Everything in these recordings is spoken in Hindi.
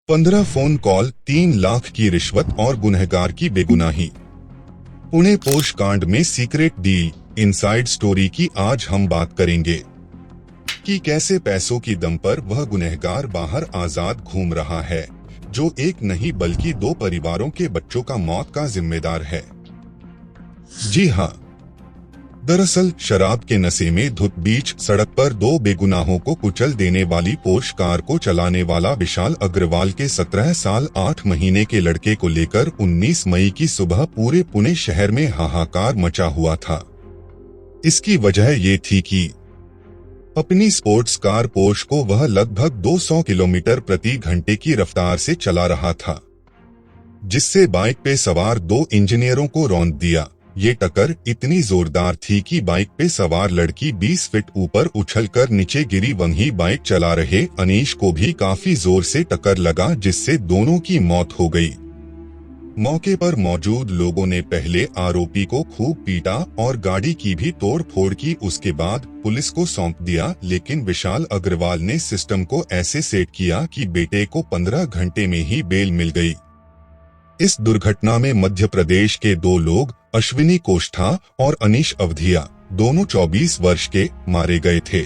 15 फोन कॉल, 3 लाख की रिश्वत और गुनहगार की बेगुनाही। पुणे पोर्श कांड में सीक्रेट डील, इनसाइड स्टोरी की आज हम बात करेंगे कि कैसे पैसों की दम पर वह गुनहगार बाहर आजाद घूम रहा है, जो एक नहीं बल्कि 2 परिवारों के बच्चों का मौत का जिम्मेदार है। जी हाँ, दरअसल शराब के नशे में धुत बीच सड़क पर 2 बेगुनाहों को कुचल देने वाली पोर्श कार को चलाने वाला विशाल अग्रवाल के 17 साल 8 महीने के लड़के को लेकर 19 मई की सुबह पूरे पुणे शहर में हाहाकार मचा हुआ था। इसकी वजह ये थी कि अपनी स्पोर्ट्स कार पोर्श को वह लगभग 200 किलोमीटर प्रति घंटे की रफ्तार से चला रहा था, जिससे बाइक पे सवार 2 इंजीनियरों को रौंद दिया। ये टक्कर इतनी जोरदार थी कि बाइक पे सवार लड़की 20 फीट ऊपर उछलकर नीचे गिरी। वहीं बाइक चला रहे अनीश को भी काफी जोर से टक्कर लगा, जिससे दोनों की मौत हो गई। मौके पर मौजूद लोगों ने पहले आरोपी को खूब पीटा और गाड़ी की भी तोड़-फोड़ की। उसके बाद पुलिस को सौंप दिया, लेकिन विशाल अग्रवाल ने सिस्टम को ऐसे सेट किया कि बेटे को 15 घंटे में ही बेल मिल गई। इस दुर्घटना में मध्य प्रदेश के 2 लोग, अश्विनी कोष्ठा और अनीश अवधिया, दोनों 24 वर्ष के, मारे गए थे।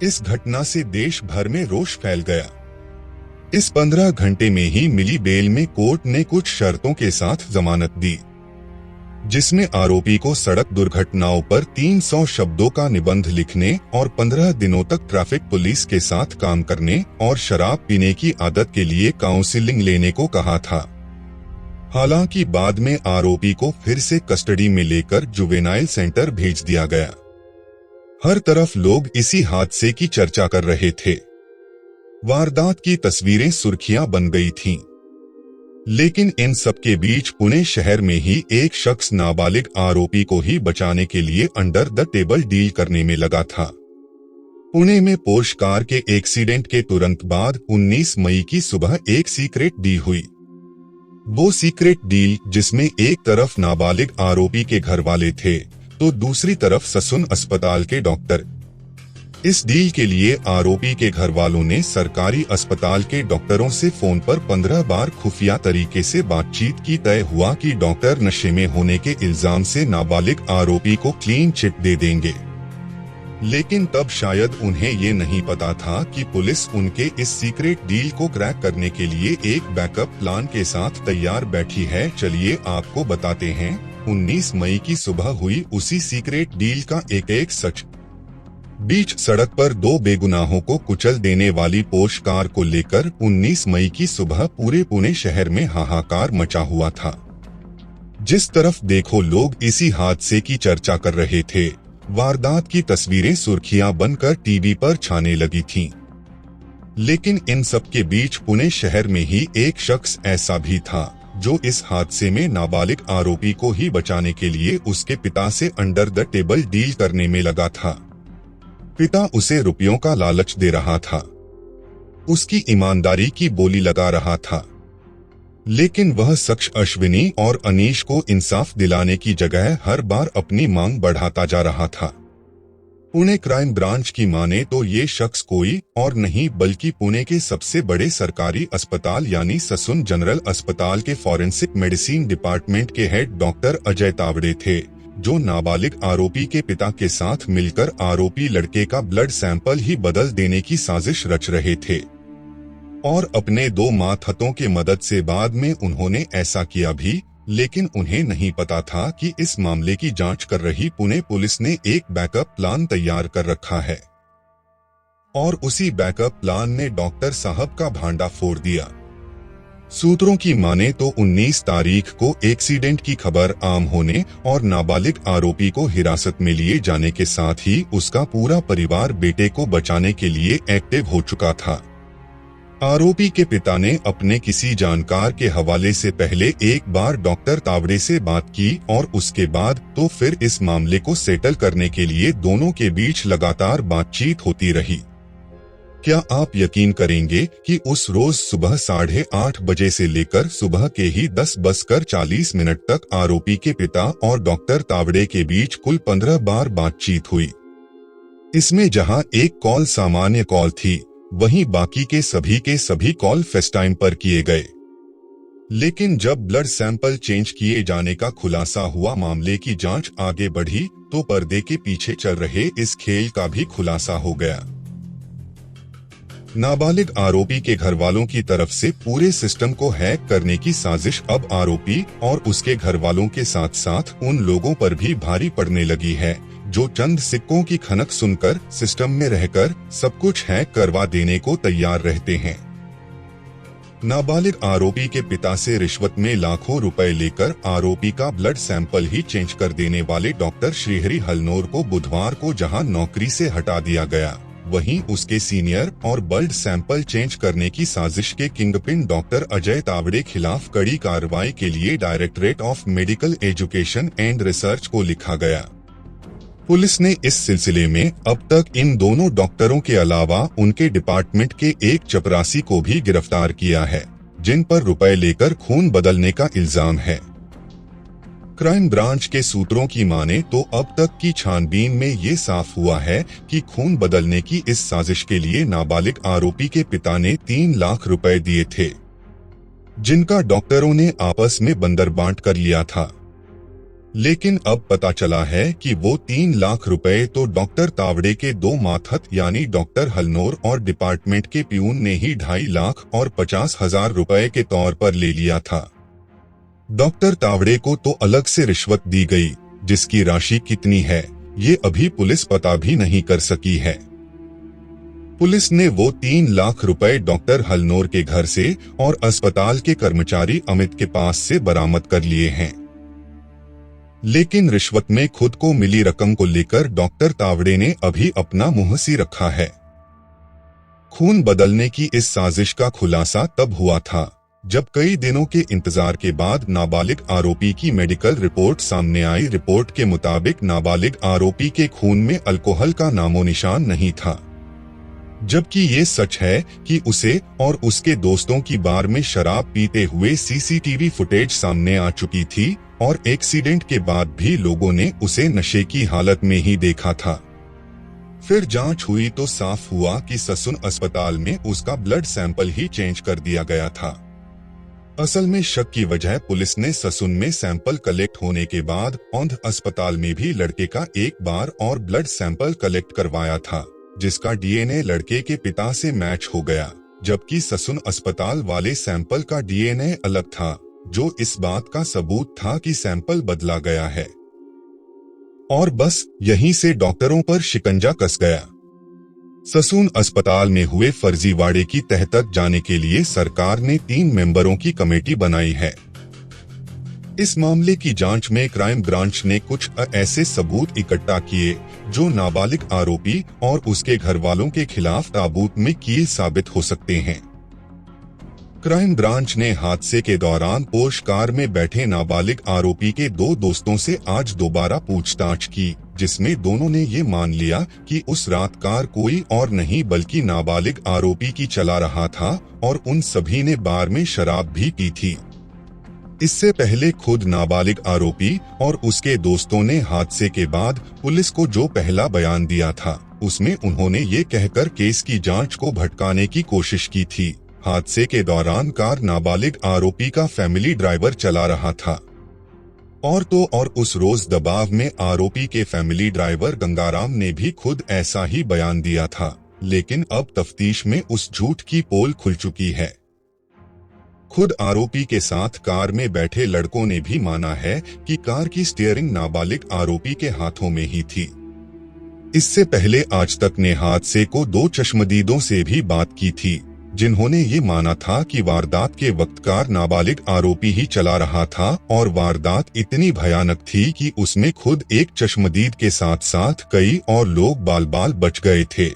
इस घटना से देश भर में रोष फैल गया। इस 15 घंटे में ही मिली बेल में कोर्ट ने कुछ शर्तों के साथ जमानत दी, जिसमें आरोपी को सड़क दुर्घटनाओं पर 300 शब्दों का निबंध लिखने और 15 दिनों तक ट्रैफिक पुलिस के साथ काम करने और शराब पीने की आदत के लिए काउंसलिंग लेने को कहा था। हालांकि बाद में आरोपी को फिर से कस्टडी में लेकर जुवेनाइल सेंटर भेज दिया गया। हर तरफ लोग इसी हादसे की चर्चा कर रहे थे। वारदात की तस्वीरें सुर्खियां बन गई थीं। लेकिन इन सब के बीच पुणे शहर में ही एक शख्स नाबालिग आरोपी को ही बचाने के लिए अंडर द टेबल डील करने में लगा था। पुणे में पोर्श कार के एक्सीडेंट के तुरंत बाद 19 मई की सुबह एक सीक्रेट डील हुई। वो सीक्रेट डील जिसमें एक तरफ नाबालिग आरोपी के घर वाले थे तो दूसरी तरफ ससुन अस्पताल के डॉक्टर। इस डील के लिए आरोपी के घर वालों ने सरकारी अस्पताल के डॉक्टरों से फोन पर 15 बार खुफिया तरीके से बातचीत की। तय हुआ कि डॉक्टर नशे में होने के इल्जाम से नाबालिग आरोपी को क्लीन चिट दे देंगे। लेकिन तब शायद उन्हें ये नहीं पता था कि पुलिस उनके इस सीक्रेट डील को क्रैक करने के लिए एक बैकअप प्लान के साथ तैयार बैठी है। चलिए आपको बताते हैं 19 मई की सुबह हुई उसी सीक्रेट डील का एक सच। बीच सड़क पर 2 बेगुनाहों को कुचल देने वाली पोर्श कार को लेकर 19 मई की सुबह पूरे पुणे शहर में हाहाकार मचा हुआ था। जिस तरफ देखो लोग इसी हादसे की चर्चा कर रहे थे। वारदात की तस्वीरें सुर्खियां बनकर टीवी पर छाने लगी थीं। लेकिन इन सब के बीच पुणे शहर में ही एक शख्स ऐसा भी था जो इस हादसे में नाबालिग आरोपी को ही बचाने के लिए उसके पिता से अंडर द टेबल डील करने में लगा था। पिता उसे रुपयों का लालच दे रहा था, उसकी ईमानदारी की बोली लगा रहा था, लेकिन वह शख्स अश्विनी और अनीश को इंसाफ दिलाने की जगह हर बार अपनी मांग बढ़ाता जा रहा था। पुणे क्राइम ब्रांच की माने तो ये शख्स कोई और नहीं बल्कि पुणे के सबसे बड़े सरकारी अस्पताल यानी ससुन जनरल अस्पताल के फॉरेंसिक मेडिसिन डिपार्टमेंट के हेड डॉक्टर अजय तावड़े थे, जो नाबालिग आरोपी के पिता के साथ मिलकर आरोपी लड़के का ब्लड सैंपल ही बदल देने की साजिश रच रहे थे। और अपने 2 मातहतों के मदद से बाद में उन्होंने ऐसा किया भी, लेकिन उन्हें नहीं पता था कि इस मामले की जांच कर रही पुणे पुलिस ने एक बैकअप प्लान तैयार कर रखा है। और उसी बैकअप प्लान ने डॉक्टर साहब का भांडा फोड़ दिया। सूत्रों की माने तो 19 तारीख को एक्सीडेंट की खबर आम होने और नाबालिग आरोपी को हिरासत में लिए जाने के साथ ही उसका पूरा परिवार बेटे को बचाने के लिए एक्टिव हो चुका था। आरोपी के पिता ने अपने किसी जानकार के हवाले से पहले एक बार डॉक्टर तावड़े से बात की और उसके बाद तो फिर इस मामले को सेटल करने के लिए दोनों के बीच लगातार बातचीत होती रही। क्या आप यकीन करेंगे कि उस रोज सुबह 8:30 बजे से लेकर सुबह के ही 10:40 तक आरोपी के पिता और डॉक्टर तावड़े के बीच कुल 15 बार बातचीत हुई। इसमें जहां एक कॉल सामान्य कॉल थी, वहीं बाकी के सभी कॉल फेसटाइम पर किए गए। लेकिन जब ब्लड सैंपल चेंज किए जाने का खुलासा हुआ, मामले की जांच आगे बढ़ी तो पर्दे के पीछे चल रहे इस खेल का भी खुलासा हो गया। नाबालिग आरोपी के घर वालों की तरफ से पूरे सिस्टम को हैक करने की साजिश अब आरोपी और उसके घर वालों के साथ साथ उन लोगों पर भी भारी पड़ने लगी है जो चंद सिक्कों की खनक सुनकर सिस्टम में रहकर सब कुछ हैक करवा देने को तैयार रहते हैं। नाबालिग आरोपी के पिता से रिश्वत में लाखों रुपए लेकर आरोपी का ब्लड सैंपल ही चेंज कर देने वाले डॉक्टर श्रीहरि हलनोर को बुधवार को जहां नौकरी से हटा दिया गया, वहीं उसके सीनियर और ब्लड सैंपल चेंज करने की साजिश के किंगपिन डॉक्टर अजय तावड़े खिलाफ कड़ी कार्रवाई के लिए directorate of medical education and research को लिखा गया। पुलिस ने इस सिलसिले में अब तक इन दोनों डॉक्टरों के अलावा उनके डिपार्टमेंट के एक चपरासी को भी गिरफ्तार किया है, जिन पर रुपए लेकर खून बदलने का इल्जाम है। क्राइम ब्रांच के सूत्रों की माने तो अब तक की छानबीन में ये साफ हुआ है कि खून बदलने की इस साजिश के लिए नाबालिग आरोपी के पिता ने 3 लाख रुपए दिए थे, जिनका डॉक्टरों ने आपस में बंदरबांट कर लिया था। लेकिन अब पता चला है कि वो 3 लाख रुपए तो डॉक्टर तावड़े के 2 मातहत यानी डॉक्टर हलनोर और डिपार्टमेंट के प्यून ने ही 2.5 लाख और 50,000 रुपए के तौर पर ले लिया था। डॉक्टर तावड़े को तो अलग से रिश्वत दी गई, जिसकी राशि कितनी है ये अभी पुलिस पता भी नहीं कर सकी है। पुलिस ने वो 3 लाख रुपए डॉक्टर हलनोर के घर से और अस्पताल के कर्मचारी अमित के पास से बरामद कर लिए हैं। लेकिन रिश्वत में खुद को मिली रकम को लेकर डॉक्टर तावड़े ने अभी अपना मुंह सी रखा है। खून बदलने की इस साजिश का खुलासा तब हुआ था जब कई दिनों के इंतजार के बाद नाबालिग आरोपी की मेडिकल रिपोर्ट सामने आई। रिपोर्ट के मुताबिक नाबालिग आरोपी के खून में अल्कोहल का नामो निशान नहीं था, जबकि ये सच है कि उसे और उसके दोस्तों की बार में शराब पीते हुए सीसीटीवी फुटेज सामने आ चुकी थी और एक्सीडेंट के बाद भी लोगों ने उसे नशे की हालत में ही देखा था। फिर जांच हुई तो साफ हुआ कि ससुन अस्पताल में उसका ब्लड सैंपल ही चेंज कर दिया गया था। असल में शक की वजह पुलिस ने ससुन में सैंपल कलेक्ट होने के बाद औंध अस्पताल में भी लड़के का एक बार और ब्लड सैंपल कलेक्ट करवाया था, जिसका डीएनए लड़के के पिता से मैच हो गया, जबकि ससुन अस्पताल वाले सैंपल का डीएनए अलग था, जो इस बात का सबूत था कि सैंपल बदला गया है। और बस यहीं से डॉक्टरों पर शिकंजा कस गया। ससून अस्पताल में हुए फर्जीवाड़े की तह तक जाने के लिए सरकार ने 3 मेंबरों की कमेटी बनाई है। इस मामले की जांच में क्राइम ब्रांच ने कुछ ऐसे सबूत इकट्ठा किए जो नाबालिग आरोपी और उसके घर वालों के खिलाफ ताबूत में कील साबित हो सकते हैं। क्राइम ब्रांच ने हादसे के दौरान पोर्श कार में बैठे नाबालिग आरोपी के 2 दोस्तों से आज दोबारा पूछताछ की, जिसमें दोनों ने ये मान लिया कि उस रात कार कोई और नहीं बल्कि नाबालिग आरोपी की चला रहा था और उन सभी ने बार में शराब भी पी थी। इससे पहले खुद नाबालिग आरोपी और उसके दोस्तों ने हादसे के बाद पुलिस को जो पहला बयान दिया था, उसमें उन्होंने ये कहकर केस की जांच को भटकाने की कोशिश की थी। हादसे के दौरान कार नाबालिग आरोपी का फैमिली ड्राइवर चला रहा था और तो और उस रोज दबाव में आरोपी के फैमिली ड्राइवर गंगाराम ने भी खुद ऐसा ही बयान दिया था। लेकिन अब तफ्तीश में उस झूठ की पोल खुल चुकी है। खुद आरोपी के साथ कार में बैठे लड़कों ने भी माना है कि कार की स्टीयरिंग नाबालिग आरोपी के हाथों में ही थी। इससे पहले आज तक ने हादसे को 2 चश्मदीदों से भी बात की थी, जिन्होंने ये माना था कि वारदात के वक्त कार नाबालिग आरोपी ही चला रहा था और वारदात इतनी भयानक थी कि उसमें खुद एक चश्मदीद के साथ साथ कई और लोग बाल बाल बच गए थे।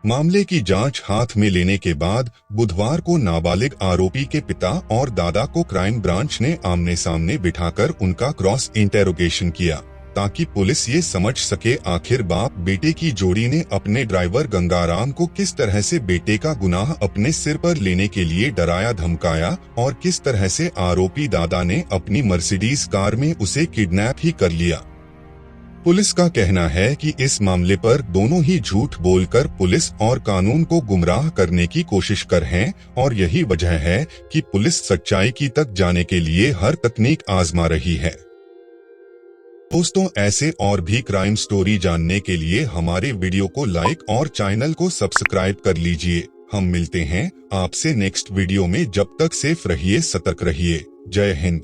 मामले की जांच हाथ में लेने के बाद बुधवार को नाबालिग आरोपी के पिता और दादा को क्राइम ब्रांच ने आमने सामने बिठाकर उनका क्रॉस इंटेरोगेशन किया, ताकि पुलिस ये समझ सके आखिर बाप बेटे की जोड़ी ने अपने ड्राइवर गंगाराम को किस तरह से बेटे का गुनाह अपने सिर पर लेने के लिए डराया धमकाया और किस तरह से आरोपी दादा ने अपनी मर्सिडीज कार में उसे किडनैप ही कर लिया। पुलिस का कहना है कि इस मामले पर दोनों ही झूठ बोलकर पुलिस और कानून को गुमराह करने की कोशिश कर हैं और यही वजह है कि पुलिस सच्चाई की तक जाने के लिए हर तकनीक आजमा रही है। दोस्तों, ऐसे और भी क्राइम स्टोरी जानने के लिए हमारे वीडियो को लाइक और चैनल को सब्सक्राइब कर लीजिए। हम मिलते हैं आपसे नेक्स्ट वीडियो में। जब तक सेफ रहिए, सतर्क रहिए। जय हिंद।